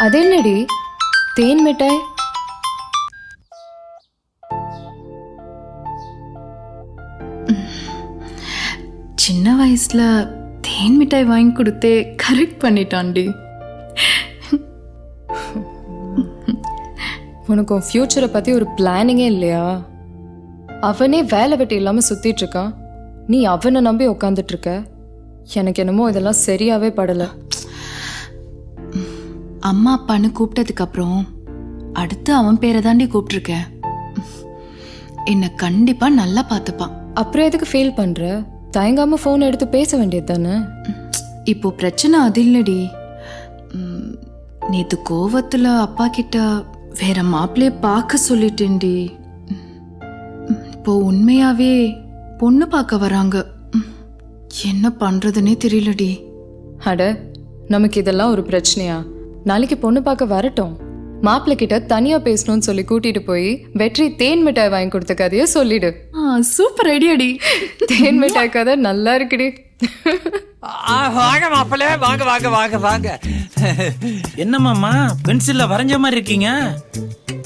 அது என்னடி தேன் மிட்டாய்? சின்ன வயசுல தேன் மிட்டாய் வாங்கி கொடுத்தே கரெக்ட் பண்ணிட்டான்டி. உனக்கு உன் ஃபியூச்சரை பத்தி ஒரு பிளானிங்கே இல்லையா? அவனே வேலை வெட்டி இல்லாம சுத்திட்டு இருக்கான், நீ அவனை நம்பி உட்காந்துட்டு இருக்க. எனக்கு என்னமோ இதெல்லாம் சரியாவே படல. அம்மா அப்பான்னு கூப்பிட்டதுக்கு அப்புறம் அடுத்து அவன் பேரை தாண்டி கூப்பிட்டுருக்கேன். என்னை கண்டிப்பா நல்லா பார்த்துப்பான். அப்புறம் எதுக்கு ஃபீல் பண்ற? தயங்காம ஃபோன் எடுத்து பேச வேண்டியது தானே. இப்போ பிரச்சனை அது இல்லடி. நேத்து கோவத்துல அப்பா கிட்ட வேற மாப்பிள்ளைய பார்க்க சொல்லிட்டேன்டி. இப்போ உண்மையாவே பொண்ணு பார்க்க வராங்க. என்ன பண்றதுன்னே தெரியலடி. அட, நமக்கு இதெல்லாம் ஒரு பிரச்சனையா? நாளைக்கு பொண்ணு பார்க்க வரட்டும், மாப்பிள்ளை கிட்ட தனியா பேசணும்னு சொல்லி கூட்டிட்டு போய் வெற்றி தேன் மிட்டாய் வாங்கி கொடுத்த கதைய சொல்லிடு. சூப்பர் ஐடியாடி. தேன் மிட்டாய் கதை நல்லா இருக்குடி. வாங்க மாப்பிள்ள, வாங்க வாங்க வாங்க வாங்க. என்னமாமா பென்சில்ல வரைஞ்ச மாதிரி இருக்கீங்க?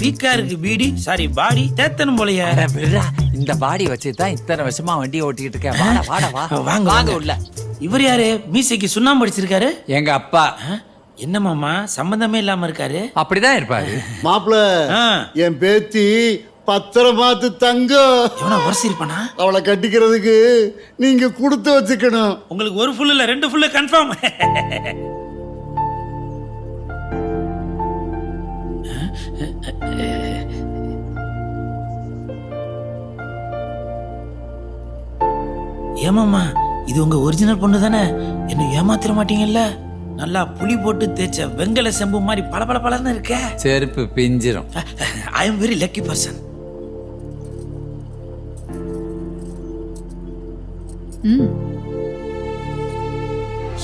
வீக்கா இருக்கு பீடி, சாரி பாடி தேத்தனும் போலயா? இந்த பாடி வச்சுதான் இத்தனை வருஷமா வண்டி ஓட்டிட்டு இருக்கேன். வாடா வாடா வா, வாங்க வாங்க உள்ள. இவர் யாரு? மீசைக்கு சுண்ணாம்பு அடிச்சிருக்காரு. எங்க அப்பா. என்ன மாமா சம்பந்தமே இல்லாம இருக்காரு? அப்படிதான் இருப்பாரு. மாப்பிள்ள, என் பேத்தி பத்திரமாத்து தங்கம். எவனா வரிசைப்பானா? அவளை கட்டிக்கிறதுக்கு நீங்க கொடுத்து வச்சுக்கணும். உங்களுக்கு ஒரு ஃபுல் இல்ல 2 ஃபுல் கன்ஃபார்ம். ஏமாமா, இது உங்க ஒரிஜினல் பொண்ணு தானே? என்ன ஏமாத்திர மாட்டீங்கல்ல? நல்லா புளி போட்டு தேய்ச்ச வெங்கல செம்பு மாதிரி பல பல பலன்னு இருக்க. செருப்பு பிஞ்சிரும். I am very lucky person.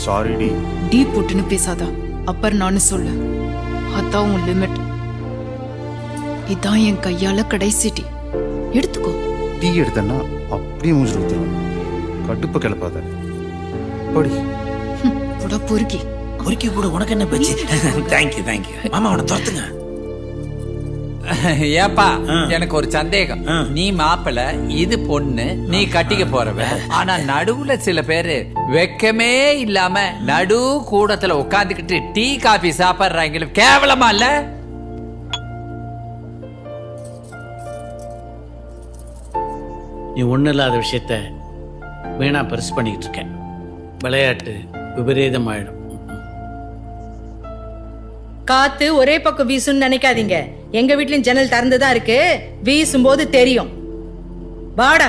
Sorry டி. டீ போட்டுன்னு பேசாதா. அப்புறம் நானும் சொல்லு. அதான் உன் லிமிட். இதான் என் கையால கடைசி டீ. எடுத்துக்கோ. டீ எடுத்தேன்னா அப்படியே மூஞ்சி ஊத்துறேன். கடுப்ப கிளப்பாத. படி. புடா பொறுக்கி. பொறுக்கி கூட உனக்கு என்ன பேச்சு? Thank you thank you. மாமா அவனை துரத்துங்க. ஏப்பா, எனக்கு ஒரு சந்தேகம். நீ மாப்பிள்ள, இது பொண்ணு, நீ கட்டிக்க போறவ. ஆனா நடுவுல சில பேரு வெக்கமே இல்லாம நடு கூடத்துல உட்காந்துக்கிட்டு டீ காபி சாப்பிடுறாங்க. கேவலமா இல்ல? நீ ஒன்றும் இல்லாத விஷயத்த வீணா பெருசு பண்ணிக்கிட்டு இருக்கேன். விளையாட்டு விபரீதமாயிடும். காத்து ஒரே பக்கம் வீசுன்னு நினைக்காதீங்க. எங்க வீட்லயும் ஜன்னல் திறந்துதான் இருக்கு, வீசும் போது தெரியும். வாடா.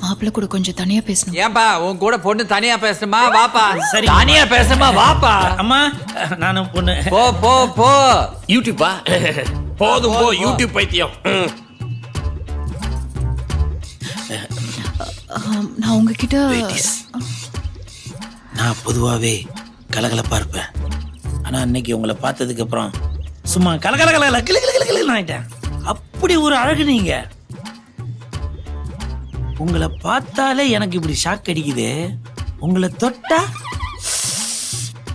மாப்பிள்ள கூட கொஞ்சம் தனியா பேசணும். ஏன்பா உன் கூட பொண்ணு தனியா பேசணுமா? வாப்பா. சரி. தனியா பேசணுமா? வாப்பா. அம்மா நானும் பொண்ணு. போ போ போ. யூடியூப்பா? போதும் போ, யூடியூப் பைத்தியம். நான் உங்ககிட்ட நான் பொதுவாவே கலகலப்பா இருப்பேன். ஆனா அன்னைக்கு உங்களை பார்த்ததுக்கு அப்புறம் சும்மா கலகலகல கிளு ஆயிட்டேன். அப்படி ஒரு அழகு நீங்க. உங்களை பார்த்தாலே எனக்கு இப்படி ஷாக் அடிக்குது. உங்களை தொட்டா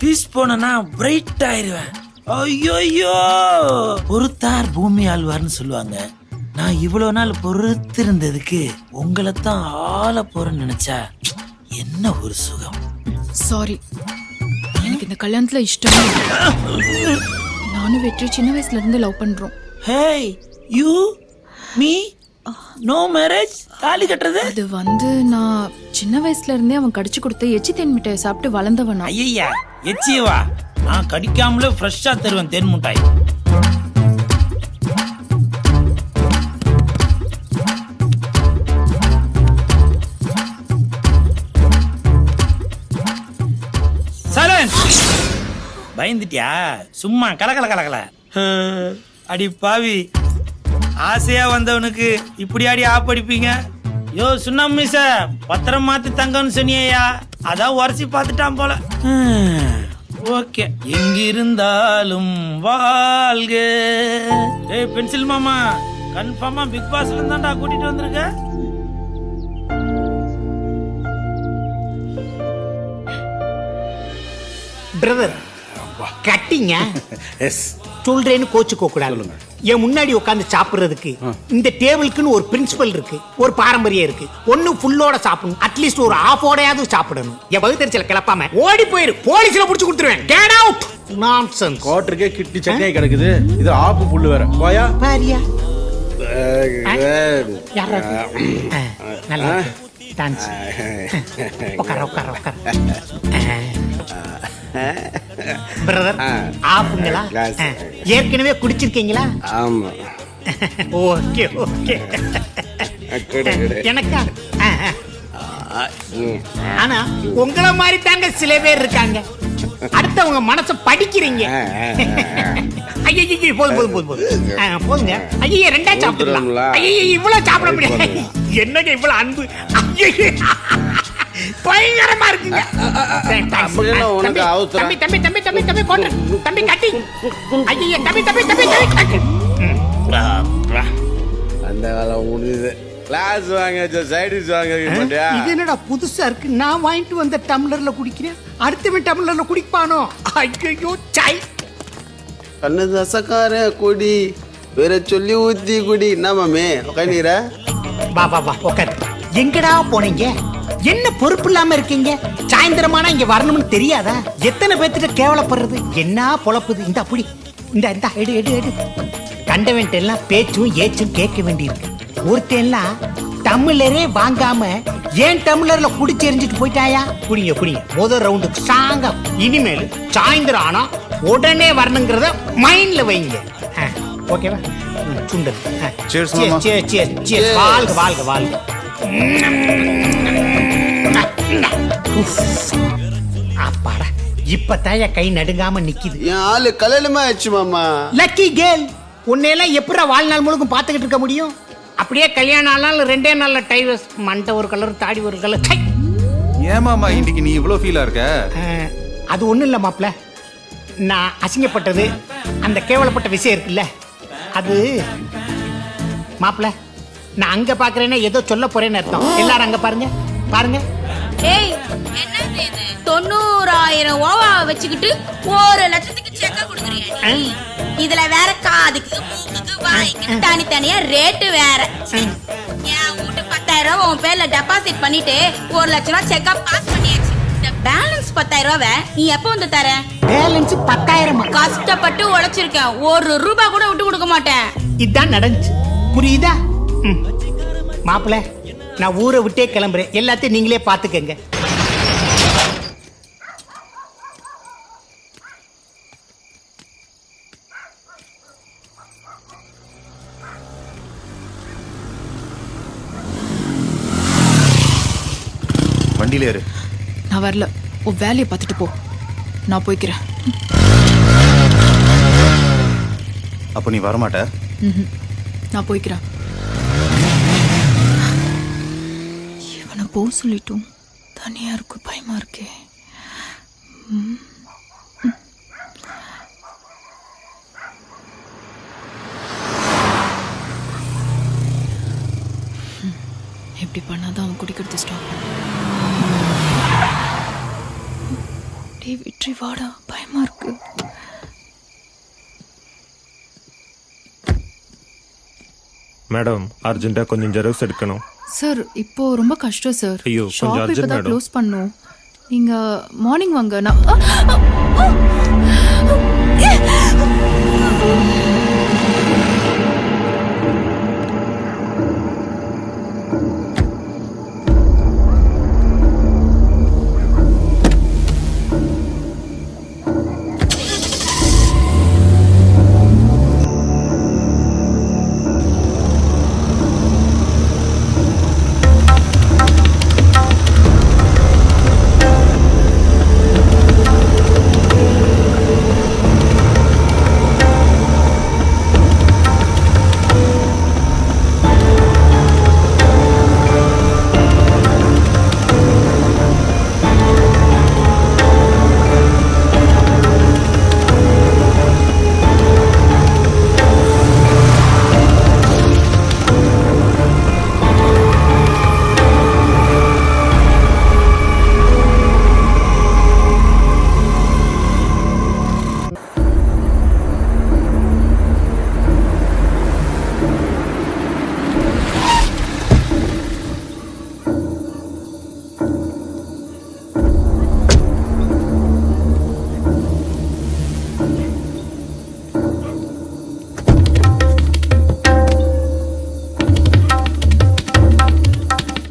பீஸ் போனா பிரைட் ஆயிருவேன். ஐயோ, பொறுத்தார் பூமி ஆழ்வார்னு சொல்லுவாங்க. நான் இவ்வளவு நாள் பொறுத்து இருந்ததுக்கு உங்களை தான் ஆள போறேன்னு நினைச்சா என்ன ஒரு சுகம். சாரி, எனக்கு இந்த கல்யாணத்துல இஷ்டம். நானும் வெற்றி சின்ன வயசுல இருந்து லவ் பண்றோம். Hey, you me no marriage, தாலி கட்டுறது? அது நான் சின்ன வயசுல இருந்தே அவன் கடிச்சு கொடுத்த எச்சி தேன் மிட்டாயை சாப்பிட்டு வளர்ந்தவனா. ஐயா எச்சியவா? நான் கடிக்காமலே ஃப்ரெஷ்ஷா தருவேன் தேன் மிட்டாய். பயந்துட்டியா? சும்மா கலகல கலகல. அடி பாவி, ஆசையா வந்தவனுக்கு இப்படி அடி ஆப்படிப்பீங்க. யோ சுண்ணாம்பு மீச, பத்திரம் மாத்து தங்கம்னு சொன்னியா? அதான் உரசி பார்த்துட்டான் போல. ஓகே, எங்கிருந்தாலும் வாழ்க. ஏய் பென்சில் மாமா, கன்ஃபார்மா பிக் பாஸ்ல இருந்தாண்டா கூட்டிட்டு வந்திருக்க. பிரதர் கட்டிங்க எஸ் சொல்றேன்னு கோச்சுக்க கூடாது. என் முன்னாடி உட்காந்து சாப்பிடுறதுக்கு இந்த டேபிளுக்குன்னு ஒரு பிரின்சிபல் இருக்கு, ஒரு பாரம்பரியம் இருக்கு. ஒண்ணு ஃபுல்லோட சாப்பிடணும், அட்லீஸ்ட் ஒரு ஆஃபோடையாவது சாப்பிடணும். என் பகுத்தறிச்சல கிளப்பாம ஓடி போயிரு, போலீஸ்ல புடிச்சு கொடுத்துருவேன். Get out. நான்சென்ஸ். குவார்டருக்கே கிட்னி சட்னி கிடக்குது, இது ஆப்பு புல்லு வேற. போயா பாரியா யாரா நல்லா டான்ஸ். உட்கார உட்கார உட்கார. பிரதர் ஆப்புங்களா? ஏற்கனவே குடிச்சிருக்கீங்களா? ஆமா. Okay okay. எனக்கா? ஆனா உங்கள மாதிரி தாங்க சில பேர் இருக்காங்க, அடுத்தவங்க மனச படிக்கிறீங்க. ஐயோ போதும் போதும் போதும் போதும் போதுங்க. ஐயோ ரெண்டா சாப்பிடலாம். ஐயோ இவ்வளவு சாப்பிட முடியாது. என்னங்க இவ்வளவு அன்பு, பயங்கரமா இருக்குங்க. தம்பி தம்பி தம்பி தம்பி தம்பி போட்டு தம்பி கட்டி. ஐயோ தம்பி தம்பி தம்பி தம்பி. அந்த வேலை முடியுது. கிளாஸ் வாங்க, சைடிஸ் வாங்க. இது என்னடா புதுசா இருக்கு? நான் வாங்கிட்டு வந்த டம்ளர்ல குடிக்கிறேன், அடுத்தவன் டம்ளர்ல குடிப்பானோ? ஐயோ சாய். கண்ணு தசக்கார கொடி வேற சொல்லி ஊத்தி குடி. என்ன மாமே உட்காந்துற? வா வா வா உட்காரு. எங்கடா போனீங்க? என்ன பொறுப்பு இல்லாம இருக்கீங்க? சாயந்தரமானா இங்க வரணும்னு தெரியாதா? எத்தனை பேர்த்திட்ட கேவலப்படுறது? என்ன பொழப்புது? இந்த அப்படி இந்த இந்த எடு எடு எடு. கண்டவன்ட்டு எல்லாம் பேச்சும் ஏச்சும் கேட்க வேண்டியிருக்கு. ஒருத்தெல்லாம் டம்ளரே வாங்காம ஏன் டம்ளர்ல குடிச்சு எரிஞ்சிட்டு போயிட்டாயா? குடிங்க குடிங்க. முதல் ரவுண்டுக்கு ஸ்ட்ராங்கா. இனிமேல் சாயந்தரம் ஆனா உடனே வரணுங்கிறத மைண்ட்ல வைங்க. ஓகேவா? சுண்டல். Cheers, மாமா. வாழ்க வாழ்க வாழ்க. அப்பாடா இப்ப கை நடுங்காம நிக்குது. என் ஆளு கல்யாணமா ஆயிடுச்சு மாமா. Lucky girl. உன்னையெல்லாம் எப்படா வாழ்நாள் முழுக்கும் பார்த்துக்கிட்டு இருக்க முடியும்? அப்படியே கல்யாணம் ஆனாலும் 2 நாள்ல டைவர்ஸ். மண்டை ஒரு கலர், தாடி ஒரு கலர். ஏமாமா இன்னைக்கு நீ இவ்வளவு ஃபீலா இருக்க? அது ஒண்ணும் இல்ல மாப்ள, நான் அசிங்கப்பட்டது, அந்த கேவலப்பட்ட விஷயம் இருக்குல்ல அது. மாப்ள நான் அங்க பாக்குறேன்னா ஏதோ சொல்ல போறேன்னு அர்த்தம். எல்லாரும் அங்க பாருங்க பாருங்க. ஏய் என்னது இது? 90,000 ஓவா வச்சுக்கிட்டு 1 லட்சத்துக்கு செக்க கொடுக்குறீங்க. இதுல வேற காதுக்கு மூக்குக்கு வாய்க்கு தனித்தனியா ரேட்டு வேற. என் வீட்டு 10,000 உன் பேர்ல டெபாசிட் பண்ணிட்டு 1 லட்சம் ரூபாய் செக்கா பாஸ் பண்ணியாச்சு. இந்த பேலன்ஸ் 10,000 நீ எப்ப வந்து தர? பேலன்ஸ் 10,000. கஷ்டப்பட்டு உழைச்சிருக்கேன், 1 ரூபாய் கூட விட்டு கொடுக்க மாட்டேன். இதான் நடந்துச்சு, புரியுதா? மாப்பிள நான் ஊரை விட்டே கிளம்புறேன், எல்லாத்தையும் நீங்களே பாத்துக்கங்க. வண்டியில ஏறு. நான் வரல, உன் வேலையை பார்த்துட்டு போ, நான் போய்க்கிறேன். அப்போ நீ வரமாட்ட? நான் போய்க்கிறேன். இவனை போக சொல்லிட்டோம், தனியா இருக்கு, பயமா இருக்கே. எப்படி பண்ணாதான் அவன் குடிக்கிறது ஸ்டாப். டேய் விட்ரி வாடா, பயமா இருக்கு. மேடம் அர்ஜென்ட்டா கொஞ்சம் ஜெராக்ஸ் எடுக்கணும். சார் இப்போ ரொம்ப கஷ்டம் சார். ஐயோ, கொஞ்சம் ஷாப் urgent இப்பதான் madam. க்ளோஸ் பண்ணோம். நீங்க மார்னிங் வாங்க. நான்